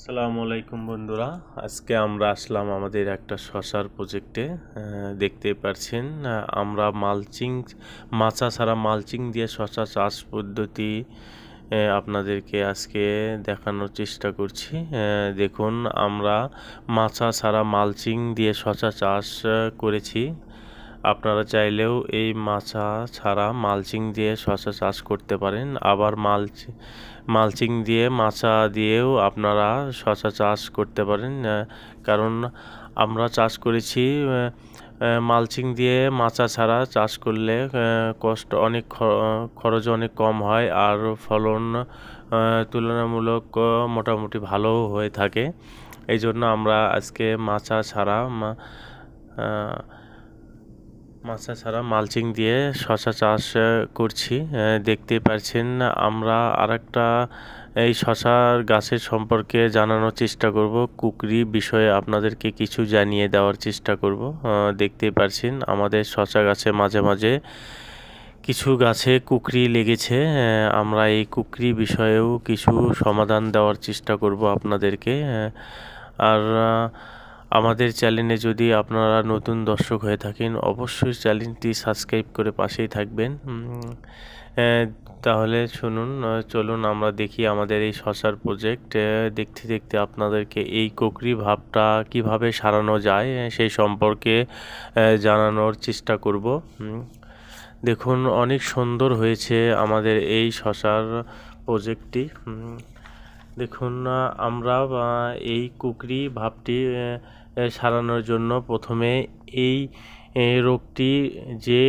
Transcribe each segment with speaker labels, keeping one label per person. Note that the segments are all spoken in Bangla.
Speaker 1: আসসালামু আলাইকুম বন্ধুরা, আজকে আমরা আসলাম আমাদের একটা শশার প্রজেক্টে। দেখতেই পাচ্ছেন আমরা মাচা ছাড়া মালচিং দিয়ে শশা চাষ পদ্ধতি আপনাদেরকে আজকে দেখানোর চেষ্টা করছি। দেখুন, আমরা মাচা ছাড়া মালচিং দিয়ে শশা চাষ করেছি। আপনারা চাইলেও এই মাচা ছাড়া মালচিং দিয়ে শশা চাষ করতে পারেন। আবার মালচিং দিয়ে মাচা দিয়েও আপনারা শশা চাষ করতে পারেন। কারণ আমরা চাষ করেছি মালচিং দিয়ে। মাচা ছাড়া চাষ করলে কষ্ট অনেক, খরচ অনেক কম হয়, আর ফলন তুলনামূলক মোটামুটি ভালো হয়ে থাকে। এই জন্য আমরা আজকে মাচা ছাড়া মালচিং দিয়ে শশা চাষ করছি। দেখতে পাচ্ছেন, আমরা আরেকটা এই শশার গাছের সম্পর্কে জানানোর চেষ্টা করব। কুকরি বিষয়ে আপনাদেরকে কিছু জানিয়ে দেওয়ার চেষ্টা করব। দেখতে পাচ্ছেন, আমাদের শশা গাছে মাঝে মাঝে কিছু গাছে কুকরি লেগেছে। আমরা এই কুকরি বিষয়েও কিছু সমাধান দেওয়ার চেষ্টা করব আপনাদেরকে। আর আমাদের চ্যানেলে যদি আপনারা নতুন দর্শক হয়ে থাকেন, অবশ্যই চ্যানেলটি সাবস্ক্রাইব করে পাশেই থাকবেন। তাহলে চলুন আমরা দেখি আমাদের এই শশার প্রজেক্ট। দেখতে দেখতে আপনাদেরকে এই কুকরি ভাবটা কিভাবে সারানো যায় সেই সম্পর্কে জানানোর চেষ্টা করব। দেখুন, অনেক সুন্দর হয়েছে আমাদের এই শশার প্রজেক্টটি। দেখুন, আমরা এই কুকরি ভাবটি সারানোর জন্য প্রথমে এই রোগটি যে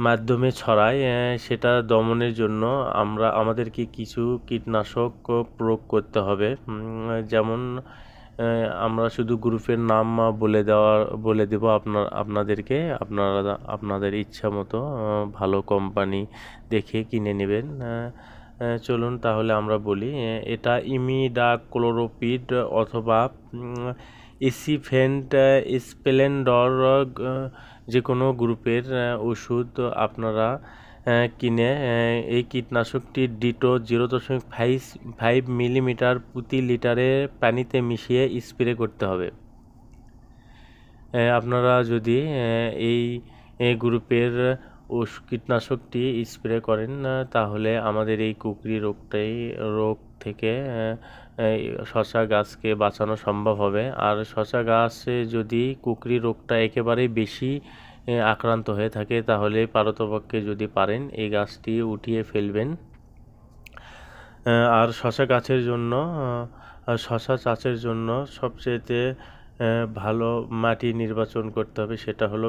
Speaker 1: মাধ্যমে ছড়ায় সেটা দমনের জন্য আমাদেরকে কিছু কীটনাশক প্রয়োগ করতে হবে। যেমন আমরা শুধু গ্রুপের নাম বলে দেব আপনাদেরকে। আপনাদের ইচ্ছা মতো ভালো কোম্পানি দেখে কিনে নেবেন। চলুন তাহলে আমরা বলি, এটা ইমিডাক্লোপিড অথবা এসিফেন্ট স্প্লেন্ডর যে কোনো গ্রুপের ওষুধ আপনারা কিনে এই কীটনাশকটি ডিটো 0.5 মিলিমিটার প্রতি লিটারে পানিতে মিশিয়ে স্প্রে করতে হবে। আপনারা যদি এই গ্রুপের কীটনাশকটি স্প্রে করেন, তাহলে আমাদের এই কুকরি রোগ থেকে শশা গাছকে বাঁচানো সম্ভব হবে। আর শশা গাছে যদি কুকরি রোগটা একেবারেই বেশি আক্রান্ত হয়ে থাকে, তাহলে পারতপক্ষে যদি পারেন এই গাছটি উঠিয়ে ফেলবেন। আর শশা চাষের জন্য সবচেয়ে ভালো মাটি নির্বাচন করতে হবে, সেটা হলো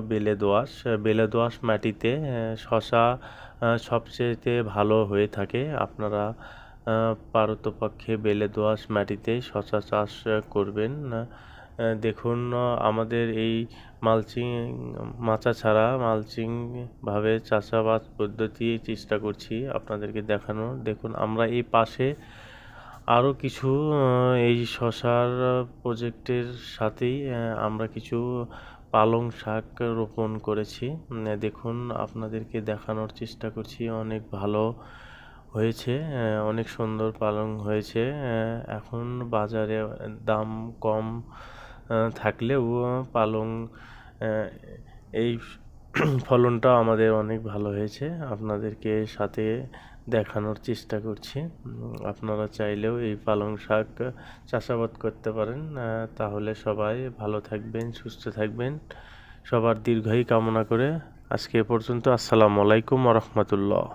Speaker 1: বেলে দোআঁশ মাটিতে শশা সবচেয়ে ভালো হয়ে থাকে। আপনারা পারতপক্ষে বেলে দোআঁশ মাটিতে শশা চাষ করবেন। দেখুন, আমাদের এই মাচা ছাড়া মালচিং ভাবে চাষাবাদ পদ্ধতি চেষ্টা করছি আপনাদেরকে দেখানো। দেখুন, আমরা এই পাশে আরও কিছু এই শশার প্রজেক্টের সাথেই আমরা কিছু পালং শাক রোপণ করেছি। দেখুন, আপনাদেরকে দেখানোর চেষ্টা করছি। অনেক ভালো হয়েছে, অনেক সুন্দর পালং হয়েছে। এখন বাজারে দাম কম থাকলেও পালং এই ফলনটা আমাদের অনেক ভালো হয়েছে। আপনাদেরকে সাথে দেখানোর চেষ্টা করছি। আপনারা চাইলেও এই পালং শাক চাষাবাদ করতে পারেন। তাহলে সবাই ভালো থাকবেন, সুস্থ থাকবেন। সবার দীর্ঘায়ু কামনা করে আজকে এ পর্যন্ত। আসসালামু আলাইকুম ওয়া রাহমাতুল্লাহ।